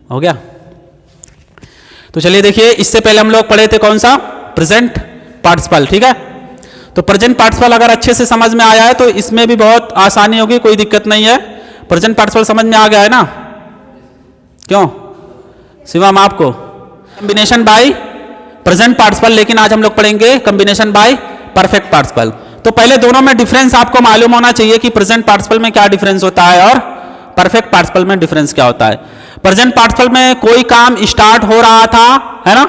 हो गया। तो चलिए देखिए, इससे पहले हम लोग पढ़े थे कौन सा, प्रेजेंट पार्टिसिपल, ठीक है। तो प्रेजेंट पार्टिसिपल अगर अच्छे से समझ में आया है तो इसमें भी बहुत आसानी होगी, कोई दिक्कत नहीं है। प्रेजेंट पार्टिसिपल समझ में आ गया है ना? क्यों शिवम आपको? कॉम्बिनेशन बाय प्रेजेंट पार्टिसिपल, लेकिन आज हम लोग पढ़ेंगे कॉम्बिनेशन बाय परफेक्ट पार्टिसिपल। तो पहले दोनों में डिफरेंस आपको मालूम होना चाहिए कि प्रेजेंट पार्टिसिपल में क्या डिफरेंस होता है और परफेक्ट पार्टिसिपल में डिफरेंस क्या होता है। प्रेजेंट पार्टिसिपल में कोई काम स्टार्ट हो रहा था, है ना।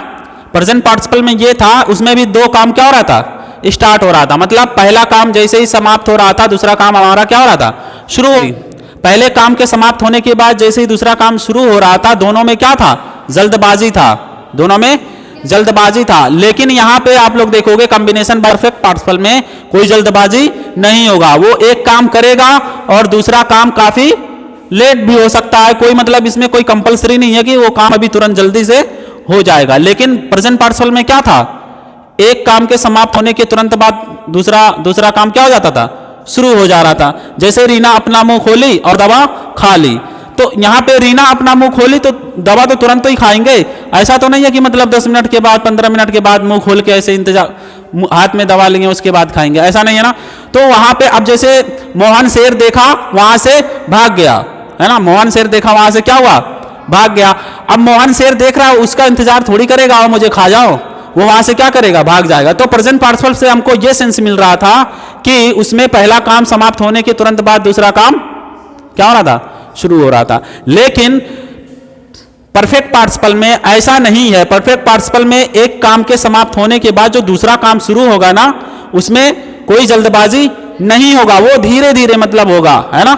प्रेजेंट पार्टिसिपल में ये था, उसमें भी दो काम क्या हो रहा था, स्टार्ट हो रहा था। मतलब पहला काम जैसे ही समाप्त हो रहा था, दूसरा काम हमारा क्या हो रहा था, शुरू हो। पहले काम के समाप्त होने के बाद जैसे ही दूसरा काम शुरू हो रहा था, दोनों में क्या था, जल्दबाजी था, दोनों में जल्दबाजी था। लेकिन यहां पे आप लोग देखोगे कॉम्बिनेशन परफेक्ट पार्टिसिपल में कोई जल्दबाजी नहीं होगा। वो एक काम करेगा और दूसरा काम काफी लेट भी हो सकता है, कोई मतलब इसमें कोई कंपलसरी नहीं है कि वो काम अभी तुरंत जल्दी से हो जाएगा। लेकिन प्रेजेंट पार्टिसिपल में क्या था, एक काम के समाप्त होने के तुरंत बाद दूसरा काम क्या हो जाता था, शुरू हो जा रहा था। जैसे रीना अपना मुंह खोली और दवा खा ली, तो यहां पे रीना अपना मुंह खोली तो दवा तो तुरंत ही खाएंगे, ऐसा तो नहीं है कि मतलब 10 मिनट के बाद 15 मिनट के बाद मुंह खोल के ऐसे इंतजार हाथ में दवा लेंगे उसके बाद खाएंगे, ऐसा नहीं है ना। तो वहां पे अब जैसे मोहन शेर देखा वहां से भाग गया, है ना। मोहन शेर देखा वहां से क्या हुआ, भाग गया। अब मोहन शेर देख रहा है, उसका इंतजार थोड़ी करेगा और मुझे खा जाओ, वो वहां से क्या करेगा, भाग जाएगा। तो प्रेजेंट पार्टिसिपल से हमको ये सेंस मिल रहा था कि उसमें पहला काम समाप्त होने के तुरंत बाद दूसरा काम क्या हो रहा था, शुरू हो रहा था। लेकिन परफेक्ट पार्टिसिपल में ऐसा नहीं है। परफेक्ट पार्टिसिपल में एक काम के समाप्त होने के बाद जो दूसरा काम शुरू होगा ना, उसमें कोई जल्दबाजी नहीं होगा, वो धीरे धीरे मतलब होगा, है ना।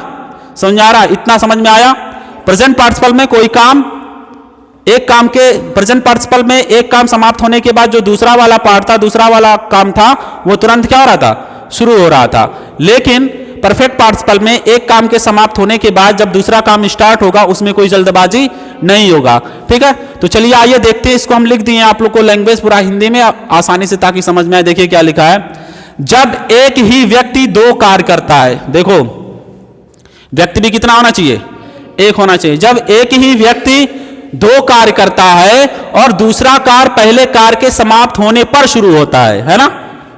समझ आ रहा, इतना समझ में आया। प्रेजेंट पार्टिसिपल में कोई काम, एक काम के प्रेजेंट पार्टिसिपल में एक काम समाप्त होने के बाद जो दूसरा वाला पार्ट था, दूसरा वाला काम था, वो तुरंत क्या हो रहा था, शुरू हो रहा था। लेकिन परफेक्ट पार्टिसिपल में एक काम के समाप्त होने के बाद जब दूसरा काम स्टार्ट होगा, उसमें कोई जल्दबाजी नहीं होगा, ठीक है। तो चलिए आइए देखते हैं, इसको हम लिख दिए आप लोग को लैंग्वेज पूरा हिंदी में आसानी से ताकि समझ में आए। देखिए क्या लिखा है, जब एक ही व्यक्ति दो कार्य करता है, देखो व्यक्ति भी कितना होना चाहिए, एक होना चाहिए। जब एक ही व्यक्ति दो कार्य करता है और दूसरा कार्य पहले कार्य के समाप्त होने पर शुरू होता है ना,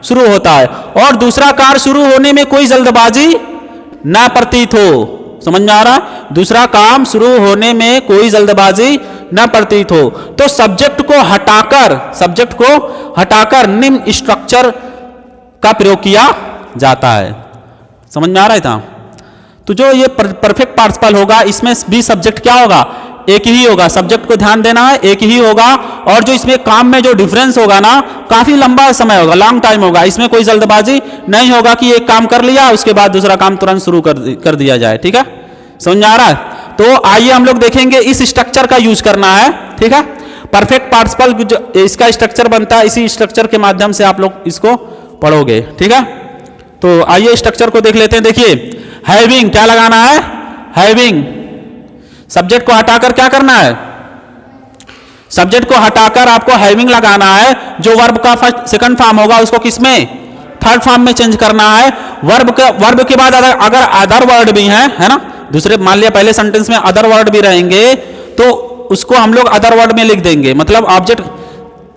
शुरू होता है, और दूसरा कार्य शुरू होने में कोई जल्दबाजी ना प्रतीत हो। समझ में आ रहा, दूसरा काम शुरू होने में कोई जल्दबाजी ना प्रतीत हो, तो सब्जेक्ट को हटाकर निम्न स्ट्रक्चर का प्रयोग किया जाता है। समझ में आ रहा है था। तो जो ये परफेक्ट पार्टिसिपल होगा, इसमें भी सब्जेक्ट क्या होगा, एक ही होगा। सब्जेक्ट को ध्यान देना है, एक ही होगा। और जो इसमें काम में जो डिफरेंस होगा ना, काफी लंबा समय होगा, लॉन्ग टाइम होगा। इसमें कोई जल्दबाजी नहीं होगा कि एक काम कर लिया उसके बाद दूसरा काम तुरंत शुरू कर दिया जाए, ठीक है। समझ में आ रहा है। तो आइए हम लोग देखेंगे, इस स्ट्रक्चर का यूज करना है, ठीक है। परफेक्ट पार्टिसिपल इसका स्ट्रक्चर बनता है, इसी स्ट्रक्चर के माध्यम से आप लोग इसको पढ़ोगे, ठीक है। तो आइए स्ट्रक्चर को देख लेते हैं। देखिए हैविंग क्या लगाना है, हैविंग। सब्जेक्ट को हटाकर क्या करना है, सब्जेक्ट को हटाकर आपको हैविंग लगाना है। जो वर्ब का फर्स्ट सेकंड फॉर्म होगा उसको किसमें, थर्ड फॉर्म में चेंज करना है। वर्ब के बाद अगर अदर वर्ड भी हैं, है ना, दूसरे मान लिया पहले सेंटेंस में अदर वर्ड भी रहेंगे तो उसको हम लोग अदर वर्ड में लिख देंगे। मतलब ऑब्जेक्ट,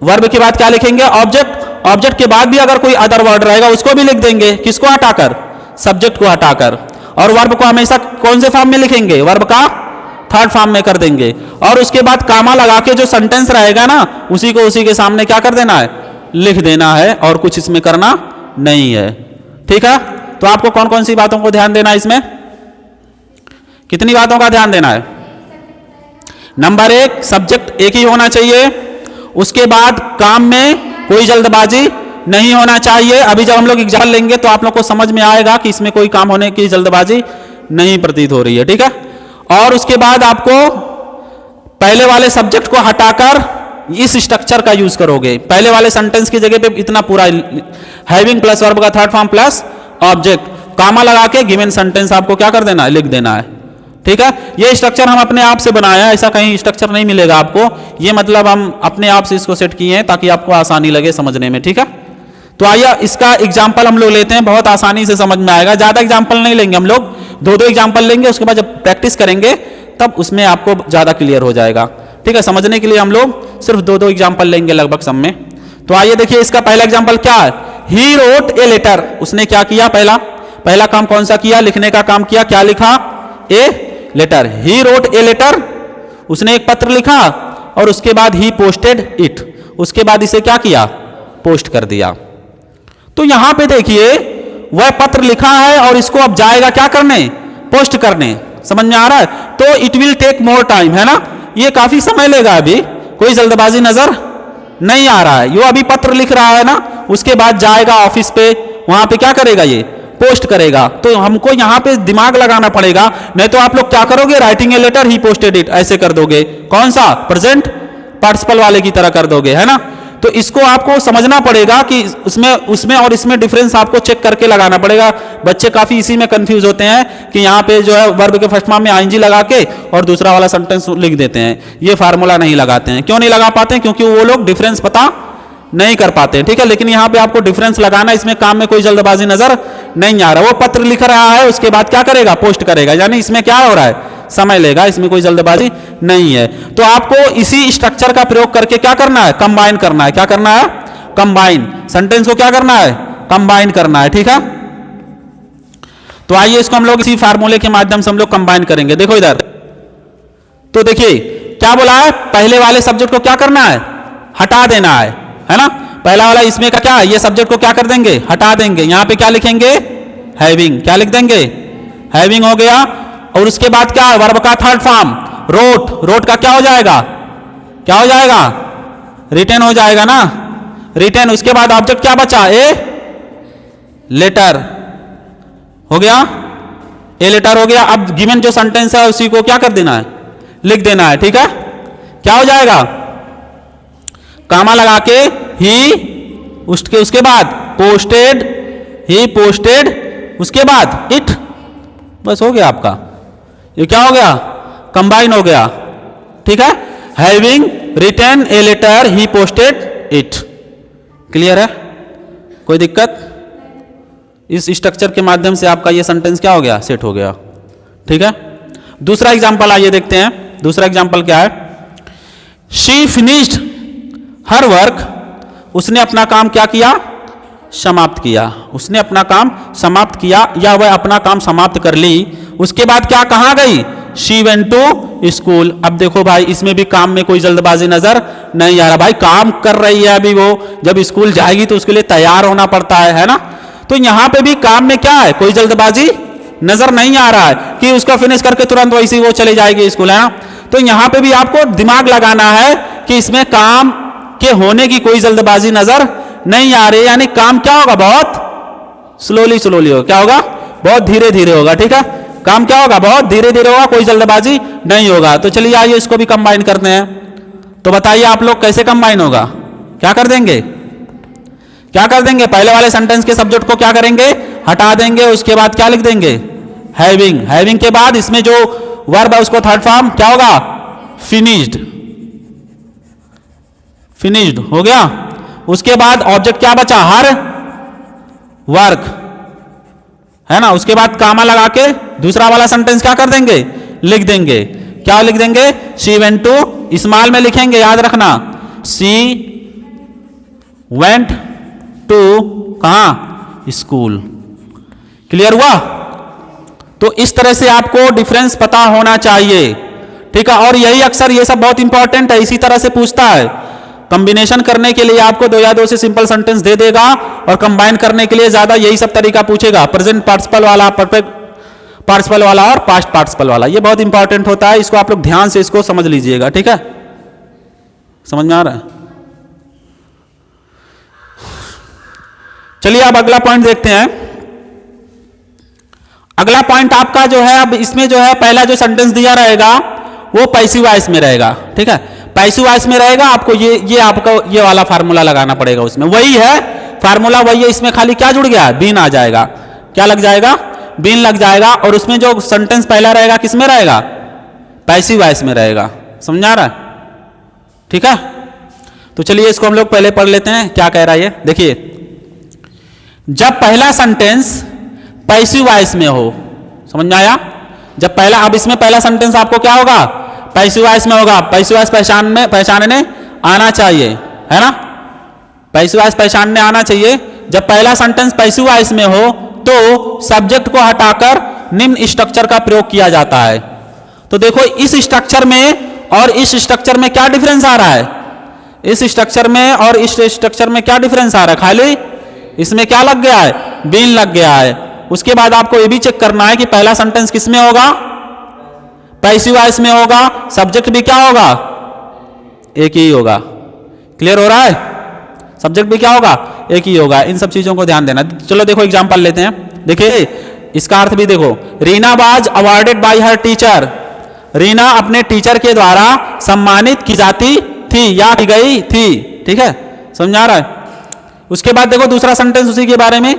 वर्ब के बाद क्या लिखेंगे, ऑब्जेक्ट। ऑब्जेक्ट के बाद भी अगर कोई अदर वर्ड रहेगा उसको भी लिख देंगे, किसको हटाकर, सब्जेक्ट को हटाकर। और वर्ब को हमेशा कौन से फॉर्म में लिखेंगे, वर्ब का थर्ड फॉर्म में कर देंगे। और उसके बाद कामा लगा के जो सेंटेंस रहेगा ना, उसी को उसी के सामने क्या कर देना है, लिख देना है, और कुछ इसमें करना नहीं है, ठीक है। तो आपको कौन कौन सी बातों को ध्यान देना है, इसमें कितनी बातों का ध्यान देना है। नंबर 1, सब्जेक्ट एक ही होना चाहिए। उसके बाद काम में कोई जल्दबाजी नहीं होना चाहिए। अभी जब हम लोग एग्जाम्पल लेंगे तो आप लोग को समझ में आएगा कि इसमें कोई काम होने की जल्दबाजी नहीं प्रतीत हो रही है, ठीक है। और उसके बाद आपको पहले वाले सब्जेक्ट को हटाकर इस स्ट्रक्चर का यूज करोगे। पहले वाले सेंटेंस की जगह पे इतना पूरा हैविंग प्लस वर्ब का थर्ड फॉर्म प्लस ऑब्जेक्ट, कामा लगा के गिवन सेंटेंस आपको क्या कर देना है, लिख देना है, ठीक है। ये स्ट्रक्चर हम अपने आप से बनाया है, ऐसा कहीं स्ट्रक्चर नहीं मिलेगा आपको। ये मतलब हम अपने आप से इसको सेट किए हैं ताकि आपको आसानी लगे समझने में, ठीक है। तो आइए इसका एग्जाम्पल हम लोग लेते हैं, बहुत आसानी से समझ में आएगा। ज्यादा एग्जाम्पल नहीं लेंगे हम लोग, 2-2 एग्जाम्पल लेंगे। उसके बाद जब प्रैक्टिस करेंगे तब उसमें आपको ज्यादा क्लियर हो जाएगा। ठीक है, समझने के लिए हम लोग सिर्फ दो दो एग्जाम्पल लेंगे लगभग सब में। तो आइए देखिए, इसका पहला एग्जाम्पल क्या है, ही रोट ए लेटर। उसने क्या किया, पहला काम कौन सा किया, लिखने का काम किया। क्या लिखा, a letter. He wrote a letter, उसने एक पत्र लिखा और उसके बाद ही पोस्टेड इट, उसके बाद इसे क्या किया, पोस्ट कर दिया। तो यहां पे देखिए वह पत्र लिखा है और इसको अब जाएगा क्या करने, पोस्ट करने। समझ में आ रहा है? तो it will take more time, है ना, ये काफी समय लेगा, अभी कोई जल्दबाजी नजर नहीं आ रहा है। यो अभी पत्र लिख रहा है ना, उसके बाद जाएगा ऑफिस पे, वहां पे क्या करेगा, ये पोस्ट करेगा। तो हमको यहां पे दिमाग लगाना पड़ेगा, नहीं तो आप लोग क्या करोगे, writing a letter he posted it ऐसे कर दोगे। कौन सा, प्रेजेंट पार्टिसिपल वाले की तरह कर दोगे, है ना। तो इसको आपको समझना पड़ेगा कि उसमें और इसमें डिफरेंस आपको चेक करके लगाना पड़ेगा। बच्चे काफी इसी में कंफ्यूज होते हैं कि यहाँ पे जो है वर्ब के फर्स्ट फॉर्म में आईएनजी लगा के और दूसरा वाला सेंटेंस लिख देते हैं, ये फार्मूला नहीं लगाते हैं। क्यों नहीं लगा पाते हैं, क्योंकि वो लोग डिफरेंस पता नहीं कर पाते हैं। ठीक है, लेकिन यहाँ पे आपको डिफरेंस लगाना, इसमें काम में कोई जल्दबाजी नजर नहीं आ रहा। वो पत्र लिख रहा है, उसके बाद क्या करेगा, पोस्ट करेगा, यानी इसमें क्या हो रहा है, समय लेगा, इसमें कोई जल्दबाजी नहीं है। तो आपको इसी स्ट्रक्चर का प्रयोग करके क्या करना है, कंबाइन करना है। क्या करना है, कंबाइन। सेंटेंस को क्या करना है, कंबाइन करना है। ठीक है, तो आइए इसको हम लोग इसी फार्मूले के माध्यम से हम लोग कंबाइन करेंगे। देखो इधर, तो देखिए क्या बोला है, पहले वाले सब्जेक्ट को क्या करना है, हटा देना है ना। पहला वाला इसमें का क्या है, ये सब्जेक्ट को क्या कर देंगे, हटा देंगे। यहां पे क्या लिखेंगे, हैविंग। क्या लिख देंगे, हैविंग हो गया। और उसके बाद क्या है, वर्ब का थर्ड फॉर्म रोट। रोट का क्या हो जाएगा, क्या हो जाएगा, रिटन हो जाएगा ना, रिटन। उसके बाद ऑब्जेक्ट क्या बचा, ए लेटर हो गया, ए लेटर हो गया। अब गिवन जो सेंटेंस है उसी को क्या कर देना है, लिख देना है। ठीक है, क्या हो जाएगा, कामा लगा के ही, उसके बाद पोस्टेड, ही पोस्टेड, उसके बाद इट, बस हो गया आपका। ये क्या हो गया, कंबाइन हो गया। ठीक है, having written a letter he posted it. Clear है, कोई दिक्कत? इस स्ट्रक्चर के माध्यम से आपका ये सेंटेंस क्या हो गया, सेट हो गया। ठीक है, दूसरा एग्जांपल आइए देखते हैं। दूसरा एग्जांपल क्या है, शी फिनिश्ड हर वर्क। उसने अपना काम क्या किया, समाप्त किया। उसने अपना काम समाप्त किया या वह अपना काम समाप्त कर ली। उसके बाद क्या, कहां गई, शी वेंट टू स्कूल। अब देखो भाई, इसमें भी काम में कोई जल्दबाजी नजर नहीं आ रहा। भाई काम कर रही है अभी, वो जब स्कूल जाएगी तो उसके लिए तैयार होना पड़ता है ना। तो यहां पे भी काम में क्या है, कोई जल्दबाजी नजर नहीं आ रहा है कि उसका फिनिश करके तुरंत वैसे वो चले जाएगी स्कूल, है ना। तो यहां पे भी आपको दिमाग लगाना है कि इसमें काम के होने की कोई जल्दबाजी नजर नहीं आ रही, यानी काम क्या होगा, बहुत स्लोली होगा। क्या होगा, बहुत धीरे धीरे होगा। ठीक है, काम क्या होगा, बहुत धीरे धीरे होगा, कोई जल्दबाजी नहीं होगा। तो चलिए आइए इसको भी कंबाइन करते हैं। तो बताइए आप लोग कैसे कंबाइन होगा, क्या कर देंगे, क्या कर देंगे, पहले वाले सेंटेंस के सब्जेक्ट को क्या करेंगे, हटा देंगे। उसके बाद क्या लिख देंगे, हैविंग। हैविंग के बाद इसमें जो वर्ब है उसको थर्ड फॉर्म क्या होगा, फिनिश्ड। फिनिश्ड हो गया। उसके बाद ऑब्जेक्ट क्या बचा, हर वर्क, है ना। उसके बाद कामा लगा के दूसरा वाला सेंटेंस क्या कर देंगे, लिख देंगे। क्या लिख देंगे, शी वेंट टू, स्मॉल में लिखेंगे, याद रखना, शी वेंट टू कहां, स्कूल। क्लियर हुआ? तो इस तरह से आपको डिफरेंस पता होना चाहिए। ठीक है, और यही अक्सर ये सब बहुत इंपॉर्टेंट है, इसी तरह से पूछता है। कंबिनेशन करने के लिए आपको 2 या 2 से सिंपल सेंटेंस दे देगा और कंबाइन करने के लिए ज्यादा यही सब तरीका पूछेगा, प्रेजेंट पार्टिसिपल वाला, परफेक्ट पार्टिसिपल वाला और पास्ट पार्टिसिपल वाला। ये बहुत इंपॉर्टेंट होता है, इसको आप लोग ध्यान से इसको समझ लीजिएगा। ठीक है, समझ में आ रहा है? चलिए अब अगला पॉइंट देखते हैं। अगला पॉइंट आपका जो है, अब इसमें जो है पहला जो सेंटेंस दिया रहेगा वो पैसिव वॉइस में रहेगा। ठीक है, पैसिव वॉइस में रहेगा। आपको ये आपको ये वाला फार्मूला लगाना पड़ेगा, उसमें वही है फार्मूला, वही है। इसमें खाली क्या जुड़ गया, बीन आ जाएगा। क्या लग जाएगा, बीन लग जाएगा। और उसमें जो सेंटेंस पहला रहेगा किस में रहेगा, पैसिव वॉइस में रहेगा। समझ आ रहा है? ठीक है, तो चलिए इसको हम लोग पहले पढ़ लेते हैं, क्या कह रहा है ये देखिए। जब पहला सेंटेंस पैसिव वॉइस में हो, समझ में आया, जब पहला, अब इसमें पहला सेंटेंस आपको क्या होगा, पैसिव वॉइस में होगा। पैसिव वॉइस पहचानने आना चाहिए, है ना, पैसिव वॉइस पहचानने आना चाहिए। जब पहला सेंटेंस पैसिव वॉइस में हो तो सब्जेक्ट को हटाकर निम्न स्ट्रक्चर का प्रयोग किया जाता है। तो देखो इस स्ट्रक्चर में और इस स्ट्रक्चर में क्या डिफरेंस आ रहा है, इस स्ट्रक्चर में और इस स्ट्रक्चर में क्या डिफरेंस आ रहा है, खाली इसमें क्या लग गया है, बीन लग गया है। उसके बाद आपको ये भी चेक करना है कि पहला सेंटेंस किस में होगा, पैसिव वॉइस में होगा, सब्जेक्ट भी क्या होगा, एक ही होगा। क्लियर हो रहा है, सब्जेक्ट भी क्या होगा, एक ही होगा। इन सब चीजों को ध्यान देना। चलो देखो एग्जांपल लेते हैं, देखिए इसका अर्थ भी देखो। Reena was awarded by her teacher, Reena अपने टीचर के द्वारा सम्मानित की जाती थी या की गई थी। ठीक है, समझ आ रहा है। उसके बाद देखो दूसरा सेंटेंस उसी के बारे में,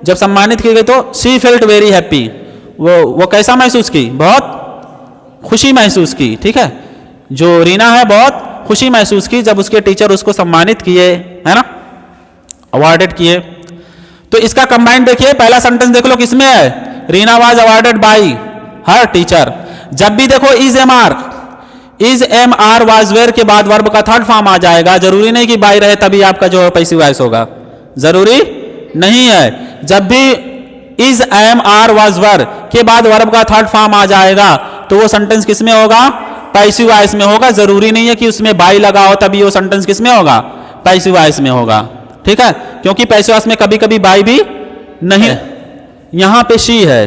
जब सम्मानित की गई तो शी फेल्ट वेरी हैप्पी, वो कैसा महसूस की, बहुत खुशी महसूस की। ठीक है, जो रीना है बहुत खुशी महसूस की जब उसके टीचर उसको सम्मानित किए, है ना, अवार्डेड किए। तो इसका कंबाइन देखिए, पहला सेंटेंस देख लो किसमें है, Reena was awarded by her teacher. जब भी देखो is am are was were के बाद वर्ब का थर्ड फॉर्म आ जाएगा। जरूरी नहीं कि बाय रहे तभी आपका जो पैसिव वॉइस होगा, जरूरी नहीं है। जब भी is am are was were के बाद वर्ब का थर्ड फॉर्म आ जाएगा तो वो सेंटेंस किसमें होगा, पैसिव वॉइस में होगा। जरूरी नहीं है कि उसमें बाय लगा हो तभी वो सेंटेंस किसमें होगा, पैसिव वॉइस में होगा। ठीक है, क्योंकि पैसिव वॉइस में कभी कभी बाय भी नहीं है, यहां पे शी है।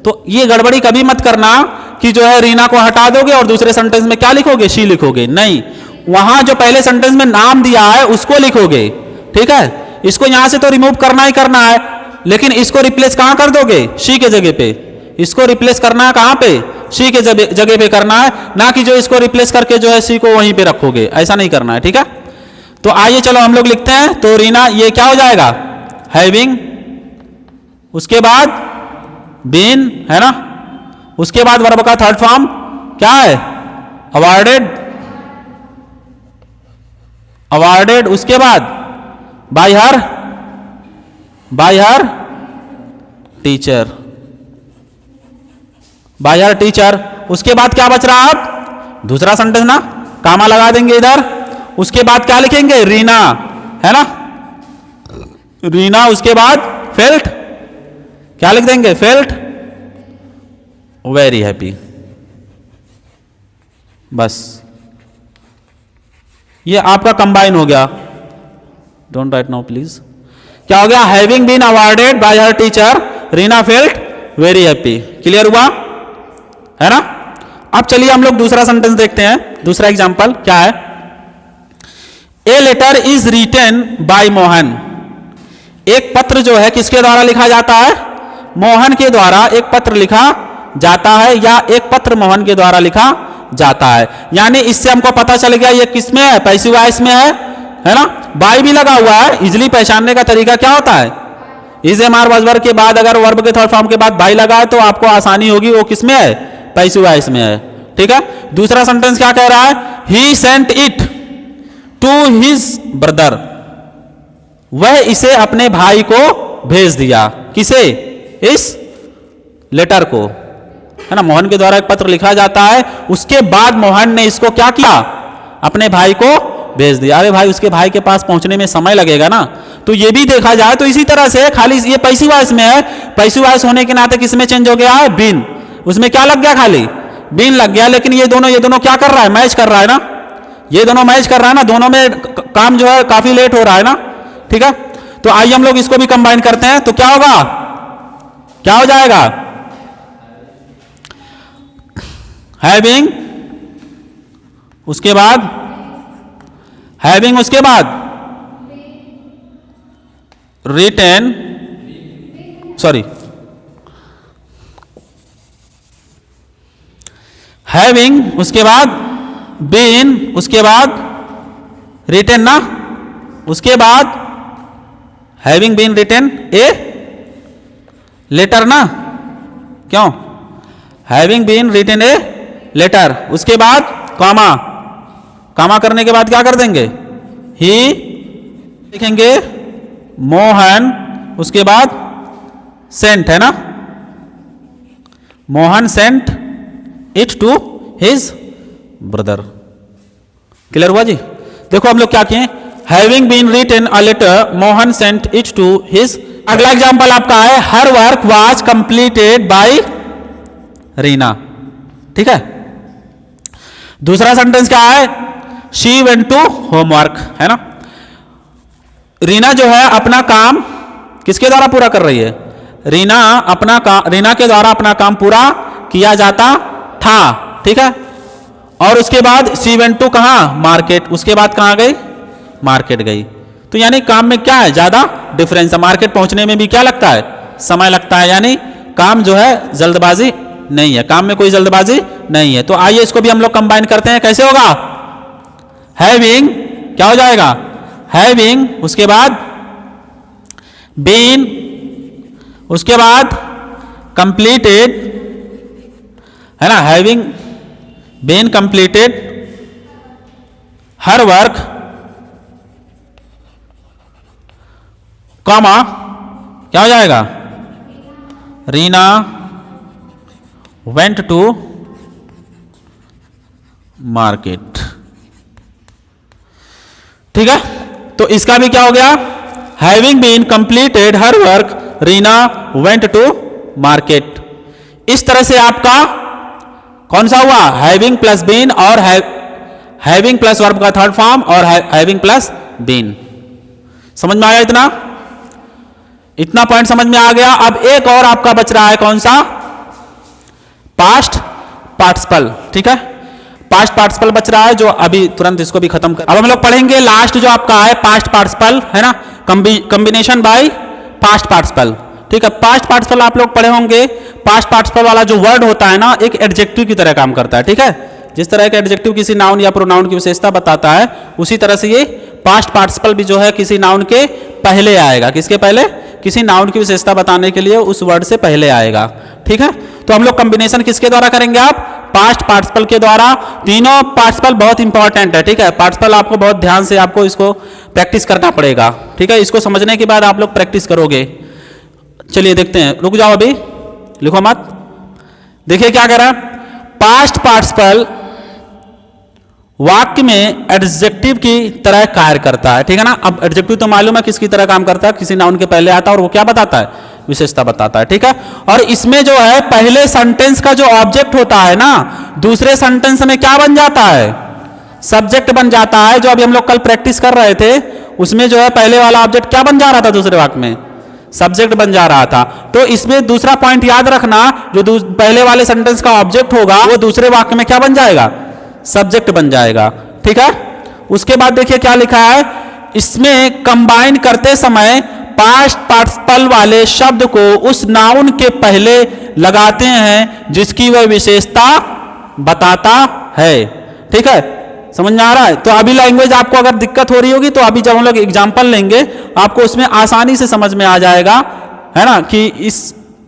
तो ये गड़बड़ी कभी मत करना कि जो है रीना को हटा दोगे और दूसरे सेंटेंस में क्या लिखोगे, शी लिखोगे। नहीं, वहां जो पहले सेंटेंस में नाम दिया है उसको लिखोगे। ठीक है, इसको यहां से तो रिमूव करना ही करना है, लेकिन इसको रिप्लेस कहां कर दोगे, शी के जगह पे। इसको रिप्लेस करना है कहां पे, शी के जगह पे करना है, ना कि जो इसको रिप्लेस करके जो है शी को वहीं पे रखोगे, ऐसा नहीं करना है। ठीक है, तो आइए चलो हम लोग लिखते हैं। तो रीना ये क्या हो जाएगा, हैविंग, उसके बाद बीन, है ना, उसके बाद वर्ब का थर्ड फॉर्म क्या है, अवार्डेड, उसके बाद बाय हर टीचर, उसके बाद क्या बच रहा, अब दूसरा सेंटेंस ना, कामा लगा देंगे इधर। उसके बाद क्या लिखेंगे, रीना, है ना, रीना, उसके बाद फेल्ट, क्या लिख देंगे, फेल्ट वेरी हैप्पी। बस ये आपका कंबाइन हो गया। Don't write now please. क्या हो गया, having been awarded by her teacher Reena felt very happy. Clear हुआ, है ना। अब चलिए हम लोग दूसरा सेंटेंस देखते हैं। दूसरा एग्जांपल क्या है, a letter is written by Mohan, एक पत्र जो है किसके द्वारा लिखा जाता है, मोहन के द्वारा एक पत्र लिखा जाता है, या एक पत्र मोहन के द्वारा लिखा जाता है। यानी इससे हमको पता चल गया ये किस में है, पैसिव वॉइस में है ना। बाय भी लगा हुआ है, इजिली पहचानने का तरीका क्या होता है, इज एम आर वर्ब के बाद अगर वर्ब के थर्ड फॉर्म के बाद बाय लगा है तो आपको आसानी होगी, वो किस में है, पैसिव वॉइस में है। ठीक है, दूसरा सेंटेंस क्या कह रहा है, he sent it to his brother, वह इसे अपने भाई को भेज दिया। किसे, इस लेटर को, है ना, मोहन के द्वारा एक पत्र लिखा जाता है, उसके बाद मोहन ने इसको क्या किया, अपने भाई को भेज दिया। अरे भाई उसके भाई के पास पहुंचने में समय लगेगा ना, तो ये भी देखा जाए तो इसी तरह से खाली ये पैसिव वॉइस में है, पैसिव वॉइस होने के नाते किसमें चेंज हो गया है, बीन, उसमें क्या लग गया, खाली बीन लग गया। लेकिन ये दोनों क्या कर रहा है, मैच कर रहा है ना, ये दोनों मैच कर रहा है ना, दोनों में काम जो है काफी लेट हो रहा है ना। ठीक है, तो आइए हम लोग इसको भी कंबाइन करते हैं। तो क्या होगा, क्या हो जाएगा, हैविंग, उसके बाद हैविंग, उसके बाद रिटन, सॉरी, हैविंग, उसके बाद बीन, उसके बाद रिटन ना, उसके बाद having been written a letter ना, क्यों, having been written a letter, उसके बाद कॉमा, कॉमा करने के बाद क्या कर देंगे, ही लिखेंगे मोहन, उसके बाद सेंट, है ना, Mohan sent it to his brother. Clear हुआ जी? देखो हम लोग क्या किए, having been written a letter Mohan sent it to his. अगला एग्जांपल आपका है her work was completed by Reena. ठीक है, दूसरा सेंटेंस क्या है, शी वेंट टू होमवर्क, है ना। रीना जो है अपना काम किसके द्वारा पूरा कर रही है, रीना के द्वारा अपना काम पूरा किया जाता था। ठीक है, और उसके बाद शी वेंट टू कहां, मार्केट। उसके बाद कहां गई, मार्केट गई। तो यानी काम में क्या है, ज्यादा डिफरेंस है। मार्केट पहुंचने में भी क्या लगता है, समय लगता है। यानी काम जो है जल्दबाजी नहीं है, काम में कोई जल्दबाजी नहीं है। तो आइए इसको भी हम लोग कंबाइन करते हैं। कैसे होगा, हैविंग क्या हो जाएगा, हैविंग, उसके बाद बीन, उसके बाद कंप्लीटेड, है ना। Having been completed her work, comma क्या हो जाएगा, रीना वेंट टू मार्केट। ठीक है, तो इसका भी क्या हो गया, having been completed her work Reena went to market. इस तरह से आपका कौन सा हुआ, हैविंग प्लस बीन और हैविंग प्लस वर्ब का थर्ड फॉर्म और हैविंग प्लस बीन। समझ में आया, इतना पॉइंट समझ में आ गया। अब एक और आपका बच रहा है, कौन सा, पास्ट पार्टिसिपल। ठीक है, पास्ट पार्टिसिपल बच रहा है, जो अभी तुरंत इसको भी खत्म कर। अब हम लोग पढ़ेंगे लास्ट जो आपका है पास्ट पार्टिसिपल, है ना, कॉम्बिनेशन बाय पास्ट पार्टिसिपल। ठीक है, पास्ट पार्टिसिपल आप लोग पढ़े होंगे। पास्ट पार्टिसिपल वाला जो वर्ड होता है ना, एक एडजेक्टिव की तरह काम करता है। ठीक है, जिस तरह का एडजेक्टिव किसी नाउन या प्रोनाउन की विशेषता बताता है, उसी तरह से ये पास्ट पार्टिसिपल भी जो है किसी नाउन के पहले आएगा। किसके पहले, किसी नाउन की विशेषता बताने के लिए उस वर्ड से पहले आएगा। ठीक है, तो हम लोग कॉम्बिनेशन किसके द्वारा करेंगे, आप पास्ट पार्टिसिपल के द्वारा। तीनों पार्टिसिपल बहुत इंपॉर्टेंट है। ठीक है, पार्टिसिपल आपको बहुत ध्यान से आपको इसको प्रैक्टिस करना पड़ेगा। ठीक है, इसको समझने के बाद आप लोग प्रैक्टिस करोगे। चलिए देखते हैं, रुक जाओ अभी, लिखो मत। देखिए क्या कह रहा है, पास्ट पार्टिसिपल वाक्य में एडजेक्टिव की तरह कार्य करता है। ठीक है ना, अब एडजेक्टिव तो मालूम है किसकी तरह काम करता है, किसी नाउन के पहले आता है और वो क्या बताता है, विशेषता बताता है। ठीक है, और इसमें जो है पहले सेंटेंस का जो ऑब्जेक्ट होता है ना, दूसरे सेंटेंस में क्या बन जाता है, सब्जेक्ट बन जाता है। जो अभी हम लोग कल प्रैक्टिस कर रहे थे उसमें जो है पहले वाला ऑब्जेक्ट क्या बन जा रहा था, दूसरे वाक्य में सब्जेक्ट बन जा रहा था। तो इसमें दूसरा पॉइंट याद रखना, जो पहले वाले सेंटेंस का ऑब्जेक्ट होगा वो दूसरे वाक्य में क्या बन जाएगा, सब्जेक्ट बन जाएगा। ठीक है, उसके बाद देखिए क्या लिखा है, इसमें कंबाइन करते समय पास्ट पार्टिसिपल वाले शब्द को उस नाउन के पहले लगाते हैं जिसकी वह विशेषता बताता है। ठीक है, समझ में आ रहा है। तो अभी लैंग्वेज आपको अगर दिक्कत हो रही होगी तो अभी जब हम लोग एग्जाम्पल लेंगे आपको उसमें आसानी से समझ में आ जाएगा, है ना, कि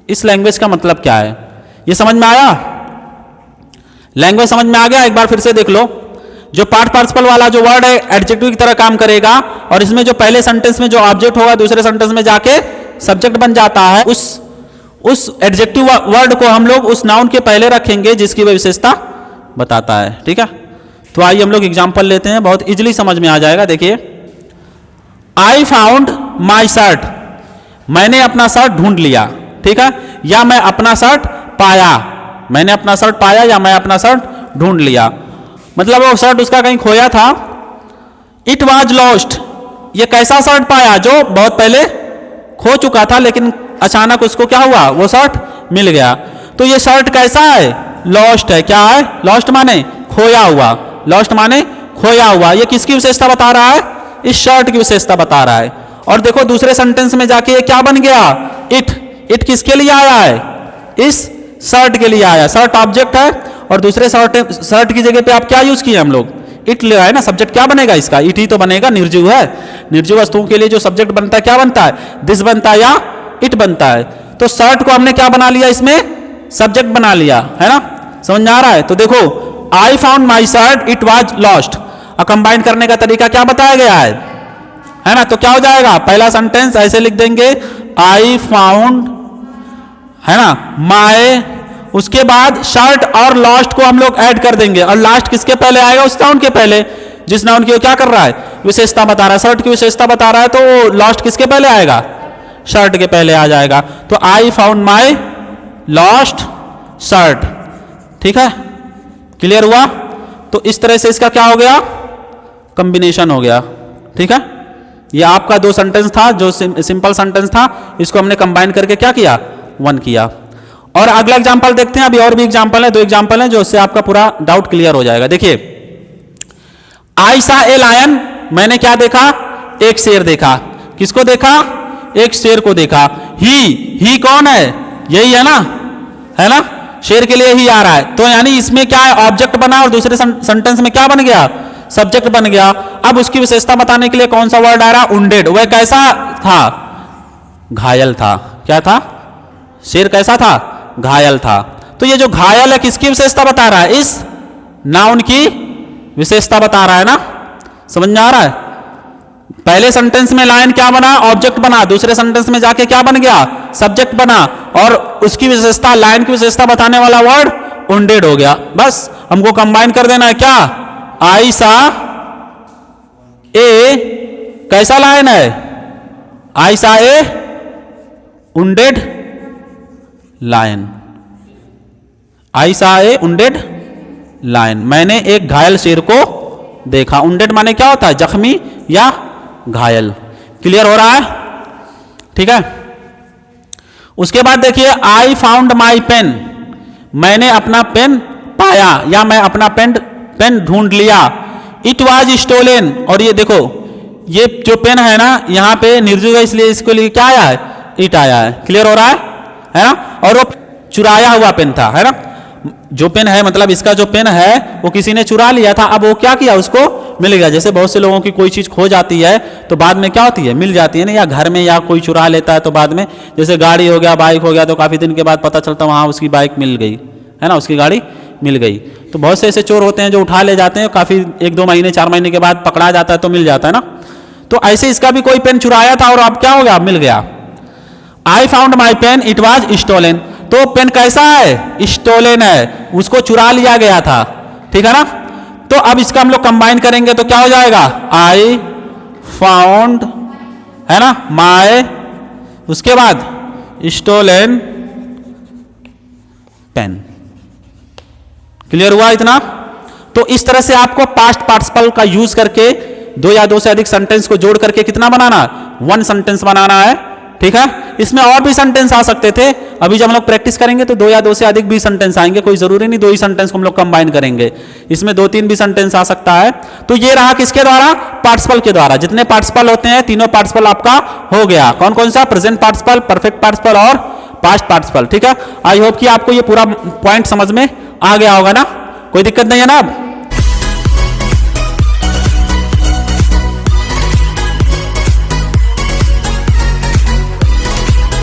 इस लैंग्वेज का मतलब क्या है। ये समझ में आया, लैंग्वेज समझ में आ गया। एक बार फिर से देख लो, जो पास्ट पार्टिसिपल वाला जो वर्ड है एडजेक्टिव की तरह काम करेगा और इसमें जो पहले सेंटेंस में जो ऑब्जेक्ट होगा दूसरे सेंटेंस में जाके सब्जेक्ट बन जाता है। उस एडजेक्टिव वर्ड को हम लोग उस नाउन के पहले रखेंगे जिसकी वह विशेषता बताता है। ठीक है, तो आइए हम लोग एग्जांपल लेते हैं, बहुत इजीली समझ में आ जाएगा। देखिए, आई फाउंड माई शर्ट, मैंने अपना शर्ट ढूंढ लिया। ठीक है, या मैं अपना शर्ट पाया, मैंने अपना शर्ट पाया या मैं अपना शर्ट ढूंढ लिया, मतलब वो शर्ट उसका कहीं खोया था। इट वॉज लॉस्ट, ये कैसा शर्ट पाया, जो बहुत पहले खो चुका था लेकिन अचानक उसको क्या हुआ, वो शर्ट मिल गया। तो ये शर्ट कैसा है, लॉस्ट है। क्या है, लॉस्ट माने खोया हुआ, लॉस्ट माने खोया हुआ। ये किसकी विशेषता बता रहा है, इस शर्ट की विशेषता बता रहा है। और देखो दूसरे सेंटेंस में जाके ये क्या बन गया, इट किसके लिए आया है, इस शर्ट के लिए आया। शर्ट ऑब्जेक्ट है और दूसरे शर्ट की जगह पे आप क्या यूज किए हम लोग, इट ले आए ना। सब्जेक्ट क्या बनेगा इसका, इट ही तो बनेगा, निर्जीव है। निर्जीव वस्तुओं के लिए जो सब्जेक्ट बनता है क्या बनता है, दिस बनता है या इट बनता है। तो शर्ट को हमने क्या बना लिया, इसमें सब्जेक्ट बना लिया, है ना। समझ में आ रहा है। तो देखो, आई found my shirt it was lost, और कंबाइन करने का तरीका क्या बताया गया है ना। तो क्या हो जाएगा, पहला सेंटेंस ऐसे लिख देंगे, आई फाउंड, है ना, माई, उसके बाद शर्ट और लॉस्ट को हम लोग ऐड कर देंगे, और लास्ट किसके पहले आएगा? उस नाउन के पहले। जिस नाउन की वो क्या कर रहा है? विशेषता बता रहा है। शर्ट की विशेषता बता रहा है तो वो लॉस्ट किसके पहले आएगा? शर्ट के पहले आ जाएगा। तो आई फाउंड माई लॉस्ट शर्ट। ठीक है, क्लियर हुआ? तो इस तरह से इसका क्या हो गया? कंबिनेशन हो गया। ठीक है, ये आपका दो सेंटेंस था जो सिंपल सेंटेंस था, इसको हमने कंबाइन करके क्या किया? वन किया। और अगला एग्जांपल देखते हैं। अभी और भी एग्जांपल है, दो एग्जांपल है जो उससे आपका पूरा डाउट क्लियर हो जाएगा। देखिए, आई सा ए लायन, मैंने क्या देखा? एक शेर देखा। किसको देखा? एक शेर को देखा। ही कौन है? यही है ना, है ना? शेर के लिए ही आ रहा है, तो यानी इसमें क्या है? ऑब्जेक्ट बना, और दूसरे सेंटेंस में क्या बन गया? सब्जेक्ट बन गया। अब उसकी विशेषता बताने के लिए कौन सा वर्ड आ रहा? उंडेड। वह कैसा था? घायल था। क्या था? शेर कैसा था? घायल था। तो ये जो घायल है किसकी विशेषता बता रहा है? इस नाउन की विशेषता बता रहा है ना। समझ में आ रहा है? पहले सेंटेंस में लायन क्या बना? ऑब्जेक्ट बना। दूसरे सेंटेंस में जाके क्या बन गया? सब्जेक्ट बना। और उसकी विशेषता, लायन की विशेषता बताने वाला वर्ड उंडेड हो गया। बस हमको कंबाइन कर देना है। क्या? आई सा ए कैसा लायन है? आई सा ए उंडेड लायन। आई सा ए उंडेड लायन, मैंने एक घायल शेर को देखा। उंडेड माने क्या होता है? जख्मी या घायल। क्लियर हो रहा है? ठीक है। उसके बाद देखिए, आई फाउंड माई पेन, मैंने अपना पेन पाया या मैं अपना पेन ढूंढ लिया। इट वॉज स्टोलन, और ये देखो, ये जो पेन है ना, यहां पे निर्जुग है इसलिए इसको लिए क्या आया है? इट आया है। क्लियर हो रहा है ना? और वो चुराया हुआ पेन था, है ना? जो पेन है, मतलब इसका जो पेन है वो किसी ने चुरा लिया था। अब वो क्या किया? उसको मिल गया। जैसे बहुत से लोगों की कोई चीज खो जाती है तो बाद में क्या होती है? मिल जाती है ना, या घर में या कोई चुरा लेता है तो बाद में, जैसे गाड़ी हो गया, बाइक हो गया, तो काफी दिन के बाद पता चलता वहां उसकी बाइक मिल गई, है ना, उसकी गाड़ी मिल गई। तो बहुत से ऐसे चोर होते हैं जो उठा ले जाते हैं, काफी 1-2 महीने 4 महीने के बाद पकड़ा जाता है तो मिल जाता है ना। तो ऐसे इसका भी कोई पेन चुराया था और अब क्या हो गया? मिल गया। I found my pen, it was stolen. तो पेन कैसा है? स्टोलन है, उसको चुरा लिया गया था। ठीक है ना? तो अब इसका हम लोग कंबाइन करेंगे तो क्या हो जाएगा? आई फाउंड, है ना, माई, उसके बाद स्टोलन पेन। क्लियर हुआ इतना? तो इस तरह से आपको पास्ट पार्टिसिपल का यूज करके दो या दो से अधिक सेंटेंस को जोड़ करके कितना बनाना? वन सेंटेंस बनाना है। ठीक है? इसमें और भी सेंटेंस आ सकते थे। अभी जब हम लोग प्रैक्टिस करेंगे तो 2 या 2 से अधिक भी सेंटेंस आएंगे, कोई जरूरी नहीं 2 ही सेंटेंस को हम लोग कंबाइन करेंगे। इसमें 2-3 भी सेंटेंस आ सकता है। तो ये रहा किसके द्वारा? पार्टिसिपल के द्वारा। जितने पार्टिसिपल होते हैं, तीनों पार्टिसिपल आपका हो गया। कौन कौन सा? प्रेजेंट पार्टिसिपल, परफेक्ट पार्टिसिपल और पास्ट पार्टिसिपल। ठीक है? आई होप कि आपको ये पूरा पॉइंट समझ में आ गया होगा ना, कोई दिक्कत नहीं है ना अब?